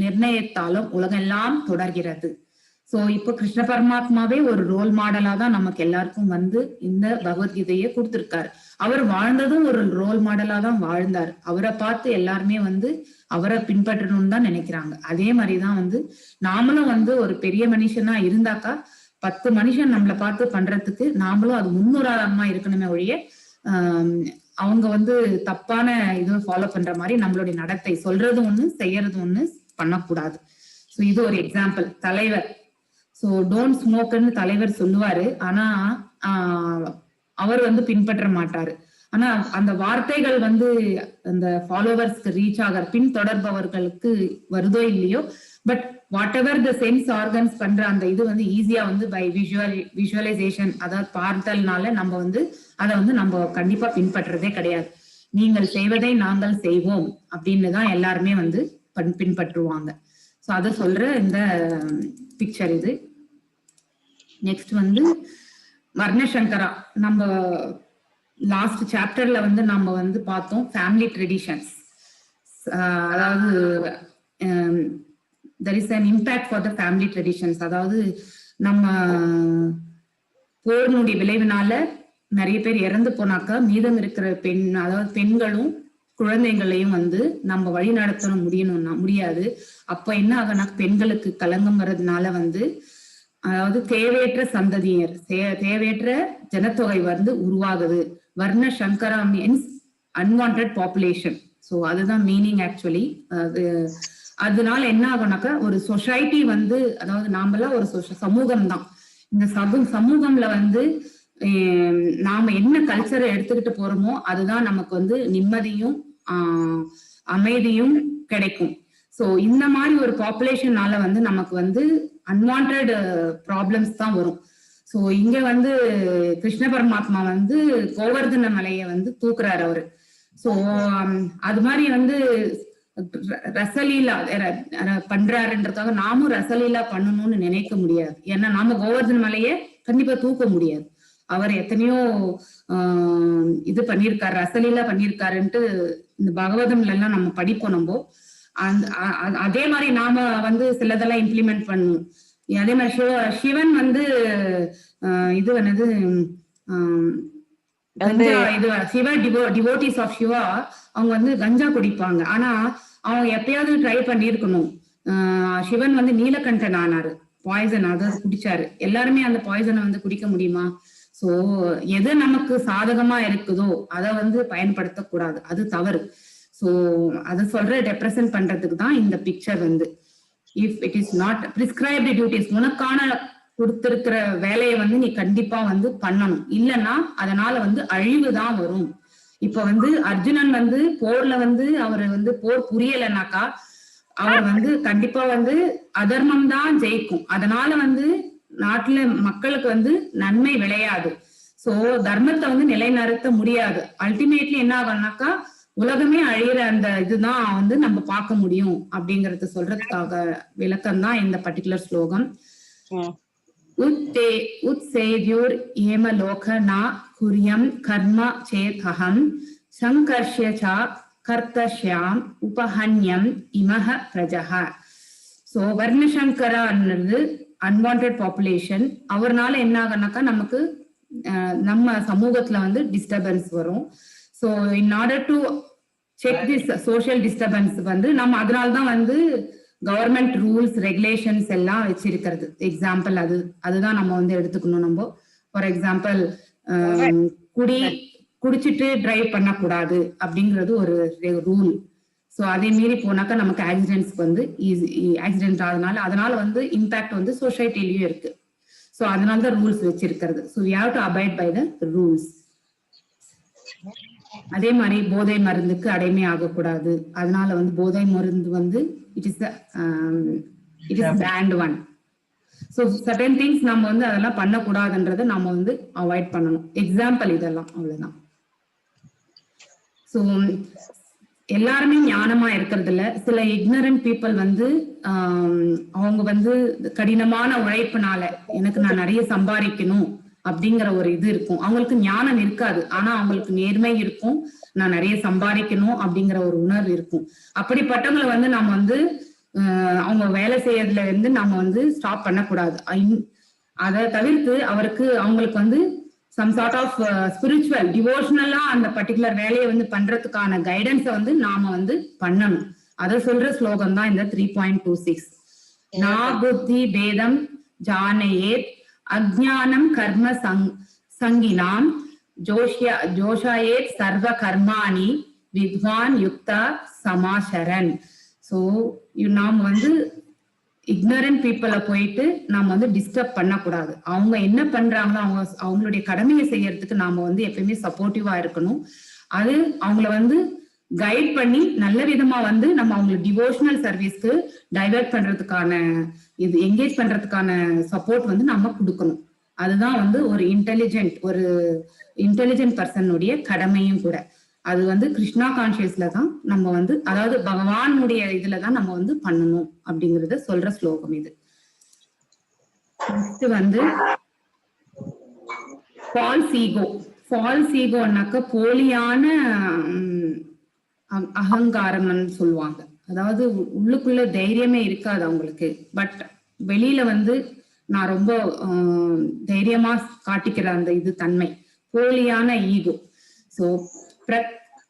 நிர்ணயித்தாலும் உலகெல்லாம் தொடர்கிறது. சோ இப்போ கிருஷ்ண பரமாத்மாவே ஒரு ரோல் மாடலா தான் நமக்கு எல்லாருக்கும் வந்து இந்த பகவத்கீதையை கொடுத்திருக்காரு. அவர் வாழ்ந்ததும் ஒரு ரோல் மாடலா தான் வாழ்ந்தார். அவரை பார்த்து எல்லாருமே வந்து அவரை பின்பற்றணும்னு தான் நினைக்கிறாங்க. அதே மாதிரிதான் வந்து நாமளும் வந்து ஒரு பெரிய மனுஷனா இருந்தாக்கா 10 மனுஷன் நம்மளை பார்த்து பண்றதுக்கு நாமளும் அது முன்னுதாரணமா இருக்கணுமே ஒழிய அவங்க வந்து தப்பான இது ஃபாலோ பண்ற மாதிரி நம்மளுடைய நடத்தை சொல்றது ஒண்ணு செய்யறது ஒண்ணு பண்ணக்கூடாது. ஸோ இது ஒரு எக்ஸாம்பிள். தலைவர் ஸோ டோன்ட் ஸ்மோக்னு தலைவர் சொல்லுவாரு. ஆனா அவர் வந்து பின்பற்ற மாட்டாரு. ஆனா அந்த வார்த்தைகள் வந்து அந்த ஃபாலோவர்ஸ்க்கு ரீச் ஆகிற பின்தொடர்பவர்களுக்கு வருதோ இல்லையோ, but what ever the sense organs பண்ற அந்த இது வந்து ஈஸியா வந்து பை விஷுவலைசேஷன், அதாவது பார்த்தல்னால நம்ம வந்து அதை வந்து நம்ம கண்டிப்பா பின்பற்றதே கிடையாது. நீங்கள் செய்வதை நாங்கள் செய்வோம் அப்படின்னு தான் எல்லாருமே வந்து பின்பற்றுவாங்க. ஸோ அதை சொல்ற இந்த பிக்சர் இது. நெக்ஸ்ட் வந்து வர்ணசங்கரா. நம்ம லாஸ்ட் சாப்டர்ல வந்து நம்ம வந்து பார்த்தோம் ஃபேமிலி ட்ரெடிஷன்ஸ். அதாவது there is an impact for the family traditions. அதாவது நம்ம போரினுடைய விளைவினால நிறைய பேர் இறந்து போனாக்கா மீதம் இருக்கிற அதாவது பெண்களும் குழந்தைங்களையும் வந்து நம்ம வழி நடத்தணும் முடியாது. அப்ப என்ன ஆகுனா பெண்களுக்கு களங்கம் வர்றதுனால வந்து அதாவது தேவையற்ற சந்ததியர் தேவையற்ற ஜனத்தொகை வந்து உருவாகுது. வர்ண சங்கரா மீன்ஸ் அன்வான்ட் பாப்புலேஷன். ஸோ அதுதான் மீனிங் ஆக்சுவலி. அதனால என்ன ஆகும்னாக்கா ஒரு சொசைட்டி வந்து அதாவது நாமெல்லாம் ஒரு சமூகம் தான். இந்த சமூகம்ல வந்து நாம என்ன கல்ச்சரை எடுத்துக்கிட்டு போறோமோ அதுதான் நமக்கு வந்து நிம்மதியும் அமைதியும் கிடைக்கும். ஸோ இந்த மாதிரி ஒரு பாப்புலேஷனால வந்து நமக்கு வந்து அன்வான்ட் ப்ராப்ளம்ஸ் தான் வரும். ஸோ இங்க வந்து கிருஷ்ண பரமாத்மா வந்து கோவர்தன மலையை வந்து தூக்குறாரு அவரு. ஸோ அது மாதிரி வந்து ரசலீலா பண்றாருன்றதுக்காக நாமும் ரசலீலா பண்ணணும்னு நினைக்க முடியாது. ஏன்னா நாம கோவர்தன மலையை கண்டிப்பா தூக்க முடியாது. அவர் எத்தனையோ இது பண்ணியிருக்காரு, ரசலீலா பண்ணியிருக்காருன்ட்டு இந்த பகவதம்ல எல்லாம் நம்ம படிப்போம். நம்ம அதே மாதிரி நாம வந்து சிலதெல்லாம் இம்ப்ளிமெண்ட் பண்ணணும். அதே மாதிரி சிவன் வந்து இது என்னது சிவா டிவோட்டிஸ் ஆஃப் சிவா அவங்க வந்து கஞ்சா குடிப்பாங்க. ஆனா அவங்க எப்பயாவது ட்ரை பண்ணிருக்கணும். சிவன் வந்து நீலகண்டன் ஆனாரு, பாய்சன் அதை குடிச்சாரு. எல்லாருமே அந்த பாய்சனை வந்து குடிக்க முடியுமா? சோ எது நமக்கு சாதகமா இருக்குதோ அதை வந்து பயன்படுத்தக்கூடாது, அது தவறு. சோ அதை சொல்ற ரெப்ரசன்ட் பண்றதுக்கு தான் இந்த பிக்சர் வந்து. If it is not prescribed duties, உனக்கான கொடுத்திருக்கிற வேலையை வந்து நீ கண்டிப்பா வந்து பண்ணணும், இல்லைன்னா அதனால வந்து அழிவு தான் வரும். இப்ப வந்து அர்ஜுனன் வந்து போர்ல வந்து அவர் வந்து போர் புரியலைன்னாக்கா அவர் வந்து கண்டிப்பா வந்து அதர்மம் தான் ஜெயிக்கும். அதனால வந்து நாட்டுல மக்களுக்கு வந்து நன்மை விளையாது. சோ தர்மத்தை வந்து நிலைநிறுத்த முடியாது. அல்டிமேட்லி என்ன ஆகும்னாக்கா உலகமே அழியிற அந்த இதுதான் வந்து நம்ம பார்க்க முடியும் அப்படிங்கறது சொல்றதுக்காக விளக்கம் தான் இந்த பர்டிகுலர் ஸ்லோகம். உத்சேத்யுர் ஏமலோக நா குரியம் கர்ம சேதஹம் சங்கர்ஷ்ய ச கர்த்தஷ்யாம் உபஹன்யம் இமஹ பிரஜஹ. சோ வர்ணசங்கரான்றது அன்வான்ட் பாப்புலேஷன். அவர்னால என்ன ஆகுனாக்கா நமக்கு நம்ம சமூகத்துல வந்து டிஸ்டர்பன்ஸ் வரும். So in order to check this social disturbance வந்து நம்ம அதனால்தான் வந்து கவர்மெண்ட் ரூல்ஸ் ரெகுலேஷன்ஸ் எல்லாம் வச்சிருக்கிறது. எக்ஸாம்பிள் அதுதான் நம்ம வந்து எடுத்துக்கணும். நம்ம ஃபார் எக்ஸாம்பிள் குடிச்சிட்டு டிரைவ் பண்ணக்கூடாது அப்படிங்கிறது ஒரு ரூல். ஸோ அதே மீறி போனாக்கா நமக்கு ஆக்சிடென்ட்ஸ் வந்து ஆக்சிடென்ட் அதனால வந்து இம்பாக்ட் வந்து சொசைட்டிலயும் இருக்கு. ஸோ அதனால தான் ரூல்ஸ் வச்சிருக்கிறது. So we have to abide by the rules. அதே மாதிரி போதை மருந்துக்கு அடிமை ஆகக்கூடாது. அதனால வந்து போதை மருந்து வந்து it is banned one. So certain things நம்ம வந்து அதெல்லாம் பண்ணக்கூடாதுன்றதை நம்ம வந்து அவாய்ட் பண்ணணும். எக்ஸாம்பிள் இதெல்லாம் அவ்வளவுதான். ஸோ எல்லாருமே ஞானமா இருக்கிறது இல்ல. சில இக்னரண்ட் பீப்புள் வந்து அவங்க வந்து கடினமான உழைப்புனால எனக்கு நான் நிறைய சம்பாதிக்கணும் அப்படிங்கிற ஒரு இது இருக்கும். அவங்களுக்கு ஞானம் இருக்காது, ஆனா அவங்களுக்கு நேர்மை இருக்கும், நான் நிறைய சம்பாதிக்கணும் அப்படிங்கிற ஒரு உணர்வு இருக்கும். அப்படிப்பட்டவங்களை வந்து நம்ம வந்து அவங்க வேலை செய்யறதுல இருந்து நம்ம வந்து ஸ்டாப் பண்ணக்கூடாது. அதை தவிர்த்து அவங்களுக்கு வந்து சம் சார்ட் ஆஃப் ஸ்பிரிச்சுவல் டிவோஷனலா அந்த பர்டிகுலர் வேலையை வந்து பண்றதுக்கான கைடன்ஸை வந்து நாம வந்து பண்ணணும். அதை சொல்ற ஸ்லோகம் தான் இந்த 3.26. நா புத்தி பேதம் ஜானயேத் அஜ்ஞானம் கர்ம சங்கினாம் ஜோஷாயேத் சர்வ கர்மாணி வித்வான் யுக்தா சமாசரன். ஸோ நாம் வந்து இக்னரண்ட் பீப்புளை போயிட்டு நாம வந்து டிஸ்டர்ப் பண்ணக்கூடாது. அவங்க என்ன பண்றாங்களோ அவங்களுடைய கடமையை செய்யறதுக்கு நாம வந்து எப்பயுமே சப்போர்ட்டிவா இருக்கணும். அது அவங்கள வந்து கைட் பண்ணி நல்ல விதமா வந்து நம்ம அவங்களுக்கு டிவோஷனல் சர்வீஸ்க்கு டைவர்ட் பண்றதுக்கான என்கேஜ் பண்றதுக்கான சப்போர்ட் வந்து நம்ம கொடுக்கணும். அதுதான் வந்து ஒரு இன்டெலிஜென்ட் பர்சனுடைய கடமையும் கூட. அது வந்து கிருஷ்ணா கான்சியஸ்ல தான் நம்ம வந்து, அதாவது பகவானுடைய இதுலதான் நம்ம வந்து பண்ணணும் அப்படிங்கறத சொல்ற ஸ்லோகம் இது. நெக்ஸ்ட் வந்து ஃபால்ஸ் ஈகோனாக்க போலியான அகங்காரம்னு சொல்லுவாங்க. அதாவது உள்ளுக்குள்ள தைரியமே இருக்காது அவங்களுக்கு, பட் வெளியில வந்து நான் ரொம்ப தைரியமா காட்டிக்கிற அந்த இது தன்மை போலியான ஈகோ. சோ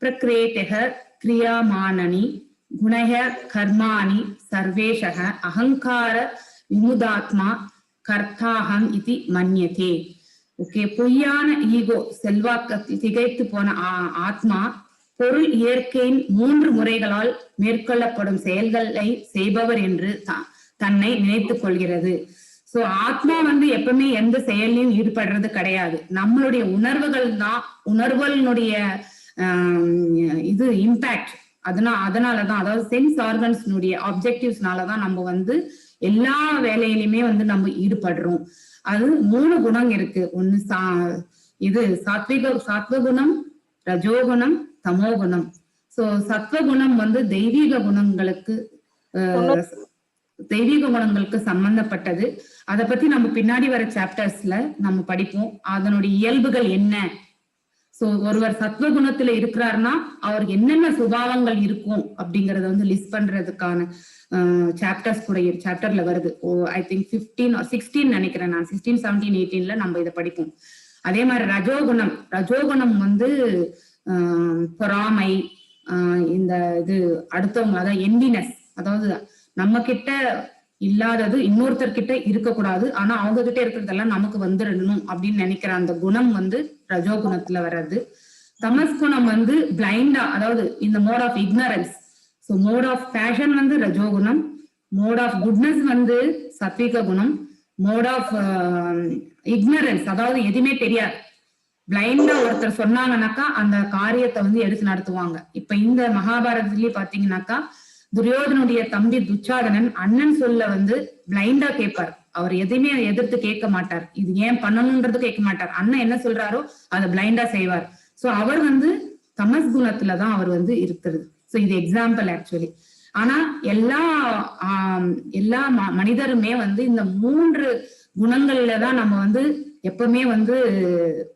பிரக்ரேட்டக கிரியாமானனி குணய கர்மாணி சர்வேஷக அகங்கார விமுதாத்மா கர்த்தாகம் இது மன்யதே. ஓகே, பொய்யான ஈகோ செல்வாக்கத்தில் திகைத்து போன ஆத்மா பொருள் இயற்கையின் 3 முறைகளால் மேற்கொள்ளப்படும் செயல்களை செய்பவர் என்று தன்னை நினைத்துக் கொள்கிறது. சோ ஆத்மா வந்து எப்பவுமே எந்த செயலையும் ஈடுபடுறது கிடையாது. நம்மளுடைய உணர்வுகளுடைய இது இம்பாக்ட் அதனாலதான், அதாவது சென்ஸ் ஆர்கன்ஸ்னுடைய ஆப்ஜெக்டிவ்ஸ்னாலதான் நம்ம வந்து எல்லா வேலையிலுமே வந்து நம்ம ஈடுபடுறோம். அது 3 குணம் இருக்கு. ஒண்ணு இது சாத்வகுணம், ரஜோகுணம், தமோகுணம். சோ சத்வகுணம் வந்து தெய்வீக குணங்களுக்கு சம்பந்தப்பட்டது. அதை பத்தி நம்ம பின்னாடி வர சாப்டர்ஸ்ல நம்ம படிப்போம், அதனுடைய இயல்புகள் என்ன. சோ ஒருவர் சத்வகுணத்துல இருக்கிறாருன்னா அவருக்கு என்னென்ன சுபாவங்கள் இருக்கும் அப்படிங்கறத வந்து லிஸ்ட் பண்றதுக்கான சாப்டர்ஸ் கூட சாப்டர்ல வருது. ஐ திங்க் 15 or 16 நினைக்கிறேன் நான், 16, 17, 18ல நம்ம இதை படிப்போம். அதே மாதிரி ரஜோகுணம் வந்து பொறாமை, இந்த இது அடுத்தவங்க, அதாவது என்வினஸ், அதாவது நம்ம கிட்ட இல்லாதது இன்னொருத்தர்கிட்ட இருக்கக்கூடாது, ஆனா அவங்க கிட்ட இருக்கிறதெல்லாம் நமக்கு வந்துடணும் அப்படின்னு நினைக்கிற அந்த குணம் வந்து ரஜோகுணத்துல வர்றது. தமஸ் குணம் வந்து பிளைண்டா, அதாவது இந்த mode of ignorance. So mode of passion வந்து ரஜோகுணம், மோட் ஆஃப் குட்னஸ் வந்து சத்விக குணம், மோட் ஆஃப் இக்னரன்ஸ் அதாவது எதுவுமே தெரியாது, பிளைண்டா ஒருத்தர் சொன்னாங்கன்னாக்கா அந்த காரியத்தை வந்து எடுத்து நடத்துவாங்க. இப்ப இந்த மகாபாரதத்திலேயே பாத்தீங்கன்னாக்கா துரியோதனுடைய தம்பி துச்சாதனன் அண்ணன் சொல்ல வந்து பிளைண்டா கேட்பார். அவர் எதையுமே எதிர்த்து கேட்க மாட்டார், இது ஏன் பண்ணணும்ன்றது கேட்க மாட்டார். அண்ணன் என்ன சொல்றாரோ அதை பிளைண்டா செய்வார். சோ அவர் வந்து தமஸ் குணத்துலதான் அவர் வந்து இருக்கிறது. சோ இது எக்ஸாம்பிள் ஆக்சுவலி. ஆனா எல்லா மனிதருமே வந்து இந்த 3 குணங்கள்ல தான் நம்ம வந்து எப்பவுமே வந்து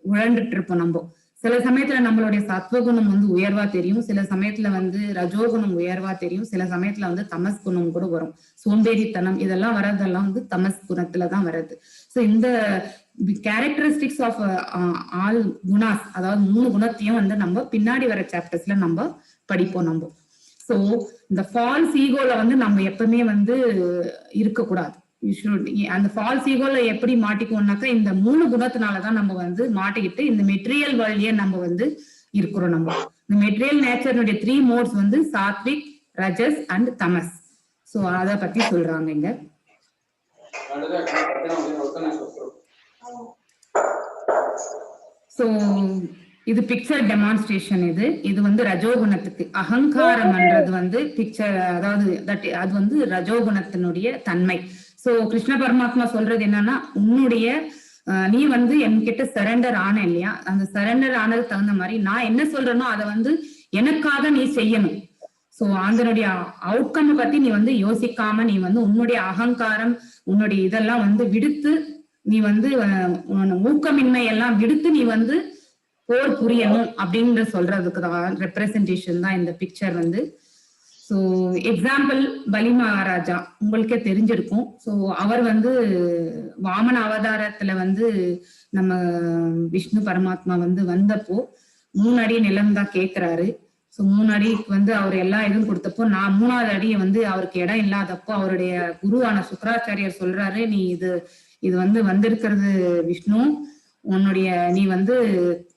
உழண்டுட்டு இருப்போம். நம்ம சில சமயத்துல நம்மளுடைய சத்வகுணம் வந்து உயர்வா தெரியும், சில சமயத்துல வந்து ரஜோகுணம் உயர்வா தெரியும், சில சமயத்துல வந்து தமஸ் குணம் கூட வரும். சோம்பேறித்தனம் இதெல்லாம் வர்றதெல்லாம் வந்து தமஸ் குணத்துலதான் வருது. சோ இந்த கேரக்டரிஸ்டிக்ஸ் ஆஃப் ஆல் குணாஸ், அதாவது 3 குணத்தையும் வந்து நம்ம பின்னாடி வர சாப்டர்ஸ்ல நம்ம படிப்போம் நம்ம. சோ இந்த ஃபால்ஸ் ஈகோல வந்து நம்ம எப்பவுமே வந்து இருக்கக்கூடாது. அந்த ஃபால்ஸ் ஈகோல எப்படி மாட்டிக்குவோம்னாக்கா இந்த 3 குணத்தினாலதான் நம்ம வந்து மாட்டிக்கிட்டு இந்த மெட்டீரியல் வேர்ல்ட்லயே நம்ம வந்து இருக்கிறோம். நம்ம இந்த மெட்டீரியல் நேச்சருடைய 3 மோட்ஸ் வந்து சாத்விக், ரஜஸ் அண்ட் தமஸ். சோ அத பத்தி சொல்றாங்க இங்க. சோ இது பிக்சர் டெமான்ஸ்ட்ரேஷன். இது வந்து ரஜோகுணத்துக்கு. அகங்காரம்ன்றது வந்து பிக்சர், அதாவது அது வந்து ரஜோகுணத்தினுடைய தன்மை. சோ கிருஷ்ண பரமாத்மா சொல்றது என்னன்னா, உன்னுடைய நீ வந்து என்கிட்ட சரண்டர் ஆன இல்லையா, அந்த சரண்டர் ஆனதுக்கு தகுந்த மாதிரி நான் என்ன சொல்றேனோ அதை வந்து எனக்காக நீ செய்யணும். சோ அதனுடைய அவுட்கம் பத்தி நீ வந்து யோசிக்காம நீ வந்து உன்னுடைய அகங்காரம் உன்னுடைய இதெல்லாம் வந்து விடுத்து நீ வந்து ஊக்கமின்மை எல்லாம் விடுத்து நீ வந்து போர் புரியணும் அப்படின்ற சொல்றதுக்கு தான் ரெப்ரசன்டேஷன் தான் இந்த பிக்சர் வந்து. ஸோ எக்ஸாம்பிள் பலி மகாராஜா உங்களுக்கே தெரிஞ்சிருக்கும். ஸோ அவர் வந்து வாமன அவதாரத்துல வந்து நம்ம விஷ்ணு பரமாத்மா வந்து வந்தப்போ 3 அடி நிலம் தான் கேட்கிறாரு. ஸோ 3 அடிக்கு வந்து அவர் எல்லா இதுவும் கொடுத்தப்போ நான் 3வது அடியை வந்து அவருக்கு இடம் இல்லாதப்போ அவருடைய குருவான சுக்கராச்சாரியர் சொல்றாரு, நீ இது வந்து வந்திருக்கிறது விஷ்ணு, உன்னுடைய நீ வந்து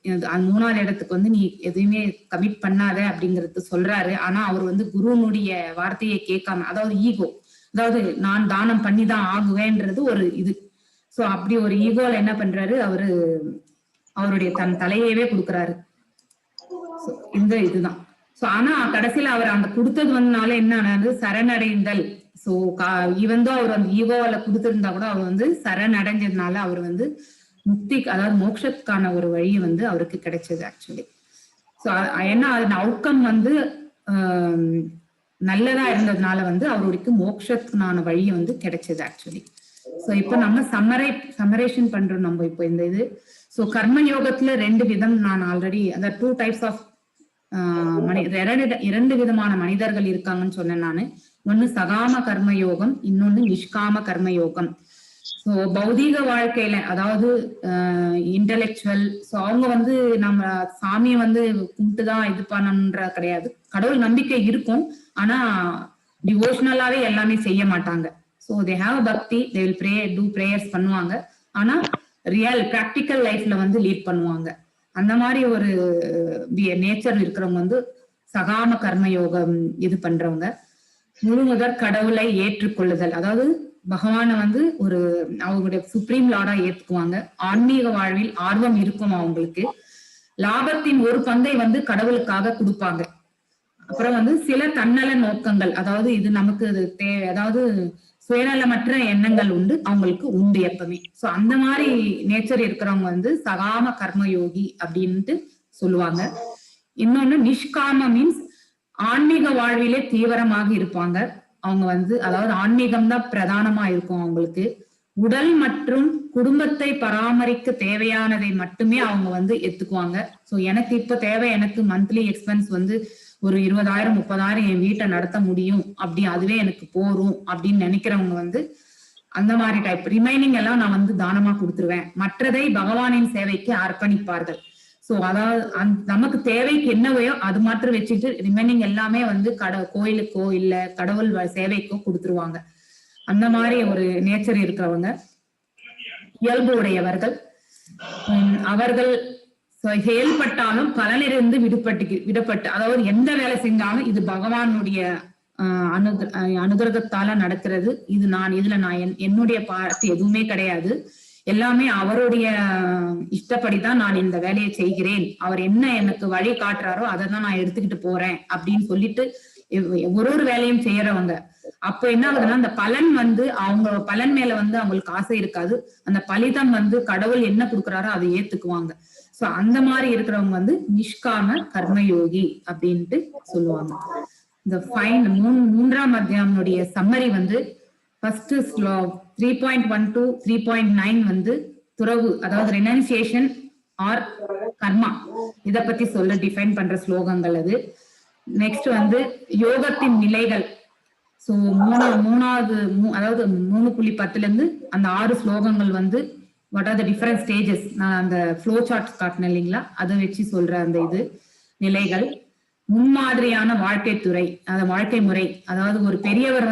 3வது இடத்துக்கு வந்து நீ எதுவுமே கமிட் பண்ணாத அப்படிங்கிறது சொல்றாரு. ஆனா அவர் வந்து குருனுடைய வார்த்தையை கேட்காம, அதாவது ஈகோ, அதாவது நான் தானம் பண்ணிதான் ஆகுவேன்றது ஒரு இது. சோ அப்படி ஒரு ஈகோல என்ன பண்றாரு அவரு, அவருடைய தன் தலையவே கொடுக்குறாரு. இந்த இதுதான். சோ ஆனா கடைசியில அவர் அந்த கொடுத்தது வந்தனால என்ன ஆனது, சரணடைந்தல். சோ இவந்தோ அவர் அந்த ஈகோவில கொடுத்திருந்தா கூட அவர் வந்து சரணடைஞ்சதுனால அவர் வந்து முக்தி, அதாவது மோட்சத்துக்கான ஒரு வழி வந்து அவருக்கு கிடைச்சது ஆக்சுவலி. ஸோ ஏன்னா அதன் அவுட்கம் வந்து நல்லதா இருந்ததுனால வந்து அவருக்கு மோட்சத்துக்கான வழியை வந்து கிடைச்சது ஆக்சுவலி. ஸோ இப்போ நம்ம சம்மரேஷன் பண்றோம் நம்ம இப்போ இந்த இது. ஸோ கர்ம யோகத்துல 2 விதம் நான் ஆல்ரெடி அந்த 2 டைப்ஸ் ஆஃப் 2 விதமான மனிதர்கள் இருக்காங்கன்னு சொன்னேன் நானு. ஒன்னு சகாம கர்ம யோகம், இன்னொன்னு நிஷ்காம கர்ம யோகம். ஸோ பௌதீக வாழ்க்கையில அதாவது இன்டலெக்சுவல், ஸோ அவங்க வந்து நம்ம சாமியை வந்து கும்பிட்டுதான் இது பண்ணணுன்ற கிடையாது. கடவுள் நம்பிக்கை இருக்கும், ஆனா டிவோஷனலாவே எல்லாமே செய்ய மாட்டாங்க. So they have bhakti, they will pray, do prayers பண்ணுவாங்க, ஆனா ரியல் பிராக்டிக்கல் லைஃப்ல வந்து லீட் பண்ணுவாங்க. அந்த மாதிரி ஒரு நேச்சர் இருக்கிறவங்க வந்து சகாம கர்ம யோகம் இது பண்றவங்க. முழுமுதற் கடவுளை ஏற்றுக்கொள்ளுதல், அதாவது பகவானை வந்து ஒரு அவங்களுடைய சுப்ரீம் லார்டா ஏத்துக்குவாங்க. ஆன்மீக வாழ்வில் ஆர்வம் இருக்கும் அவங்களுக்கு. லாபத்தின் ஒரு பங்கை வந்து கடவுளுக்காக கொடுப்பாங்க. அப்புறம் வந்து சில தன்னல நோக்கங்கள், அதாவது இது நமக்கு தேவை, அதாவது சுயநலமற்ற எண்ணங்கள் உண்டு அவங்களுக்கு உண்டு எப்பவுமே. சோ அந்த மாதிரி நேச்சர் இருக்கிறவங்க வந்து சகாம கர்மயோகி அப்படின்ட்டு சொல்லுவாங்க. இன்னொன்னு நிஷ்காம மீன்ஸ் ஆன்மீக வாழ்விலே தீவிரமாக இருப்பாங்க அவங்க வந்து, அதாவது ஆன்மீகம் தான் பிரதானமா இருக்கும் அவங்களுக்கு. உடல் மற்றும் குடும்பத்தை பராமரிக்க தேவையானதை மட்டுமே அவங்க வந்து எடுத்துக்குவாங்க. சோ எனக்கு இப்ப தேவை, எனக்கு மந்த்லி எக்ஸ்பென்ஸ் வந்து ஒரு 20,000 30,000 என் வீட்டை நடத்த முடியும், அப்படி அதுவே எனக்கு போரும் அப்படின்னு நினைக்கிறவங்க வந்து அந்த மாதிரி டைப். ரிமைனிங் எல்லாம் நான் வந்து தானமா கொடுத்துருவேன், மற்றதை பகவானின் சேவைக்கு அர்ப்பணிப்பார்கள். சோ அதாவது நமக்கு தேவைக்கு என்னவையோ அது மாத்திரம் வச்சுட்டு ரிமைனிங் எல்லாமே வந்து கோயிலுக்கோ இல்ல கடவுள் சேவைக்கோ கொடுத்துருவாங்க. அந்த மாதிரி ஒரு நேச்சர் இருக்கிறவங்க, இயல்பு உடையவர்கள். அவர்கள் செயல்பட்டாலும் பலனிலிருந்து விடுபட்டு, அதாவது எந்த வேலை செஞ்சாலும் இது பகவானுடைய அனுகிரகத்தால நடக்கிறது. இதுல நான் என்னுடைய பார்த்து எதுவுமே கிடையாது. எல்லாமே அவருடைய இஷ்டப்படிதான் நான் இந்த வேலையை செய்கிறேன். அவர் என்ன எனக்கு வழி காட்டுறாரோ அதை தான் நான் எடுத்துக்கிட்டு போறேன் அப்படின்னு சொல்லிட்டு ஒரு வேலையும் செய்யறவங்க. அப்ப என்ன ஆகுதுன்னா, அந்த பலன் அவங்க பலன் மேல அவங்களுக்கு ஆசை இருக்காது. அந்த பலிதம் கடவுள் என்ன கொடுக்குறாரோ அதை ஏத்துக்குவாங்க. சோ அந்த மாதிரி இருக்கிறவங்க நிஷ்காம கர்மயோகி அப்படின்ட்டு சொல்லுவாங்க. இந்த மூன்றாம் அத்தியாயனுடைய சம்மரி ஃபர்ஸ்ட் 3.1 to 3.9 துறவு, அதாவது ரெனன்சியேஷன் ஆர் கர்மா, இத பத்தி டிஃபைன் பண்ற ஸ்லோகங்கள் அது. நெக்ஸ்ட் யோகத்தின் நிலைகள். சோ மூணாவது அதாவது 3.10 இருந்து அந்த 6 ஸ்லோகங்கள் what are the different stages, நான் அந்த ஃப்ளோ சார்ட் காட்டினேன் இல்லைங்களா, அதை வச்சு சொல்ற அந்த நிலைகள். முன்மாதிரியான வாழ்க்கை துறை, வாழ்க்கை முறை, அதாவது ஒரு பெரியவர்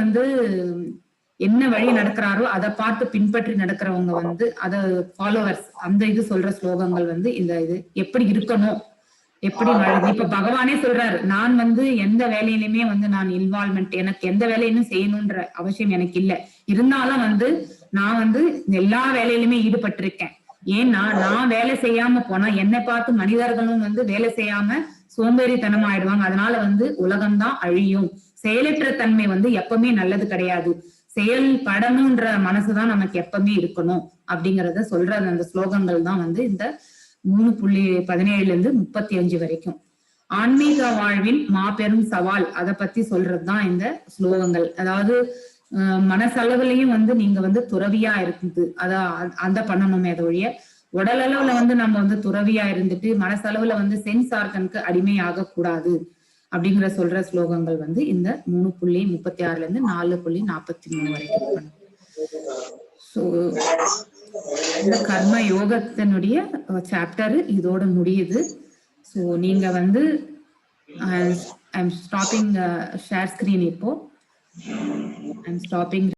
என்ன வழி நடக்கிறாரோ அதை பார்த்து பின்பற்றி நடக்கிறவங்க அத ஃபாலோவர்ஸ், அந்த சொல்ற ஸ்லோகங்கள் இந்த எப்படி இருக்கணும், எப்படி இப்ப பகவானே சொல்றாரு, நான் எந்த வேலையிலுமே நான் இன்வால்மெண்ட், எனக்கு எந்த வேலையும் செய்யணும்ன்ற அவசியம் எனக்கு இல்ல. இருந்தாலும் நான் எல்லா வேலையிலுமே ஈடுபட்டிருக்கேன். ஏன்னா நான் வேலை செய்யாம போனா என்னை பார்த்து மனிதர்களும் வேலை செய்யாம சோம்பேறித்தனம் ஆயிடுவாங்க. அதனால உலகம்தான் அழியும். செயலற்ற தன்மை எப்பவுமே நல்லது கிடையாது. செயல்படணும்ன்ற மனசுதான் நமக்கு எப்பவுமே இருக்கணும் அப்படிங்கறத சொல்ற அந்த ஸ்லோகங்கள் தான் இந்த 3.17 இருந்து 35 வரைக்கும். ஆன்மீக வாழ்வின் மாபெரும் சவால், அதை பத்தி சொல்றதுதான் இந்த ஸ்லோகங்கள். அதாவது மனசளவுலயும் நீங்க துறவியா இருக்குது, அந்த பண்ணணுமே ஒழிய உடல் அளவுல நம்ம துறவியா இருந்துட்டு மனசளவுல சென்ஸ் ஆர்கனுக்கு அடிமையாக கூடாது அப்படிங்கிற சொல்ற ஸ்லோகங்கள் இந்த 3.36 இருந்து 4.43 வரைக்கும். சோ இந்த கர்ம யோகத்தினுடைய சாப்டர் இதோட முடியுது. சோ நீங்க I am stopping share screen. இப்போ ஐ எம் ஸ்டாப்பிங்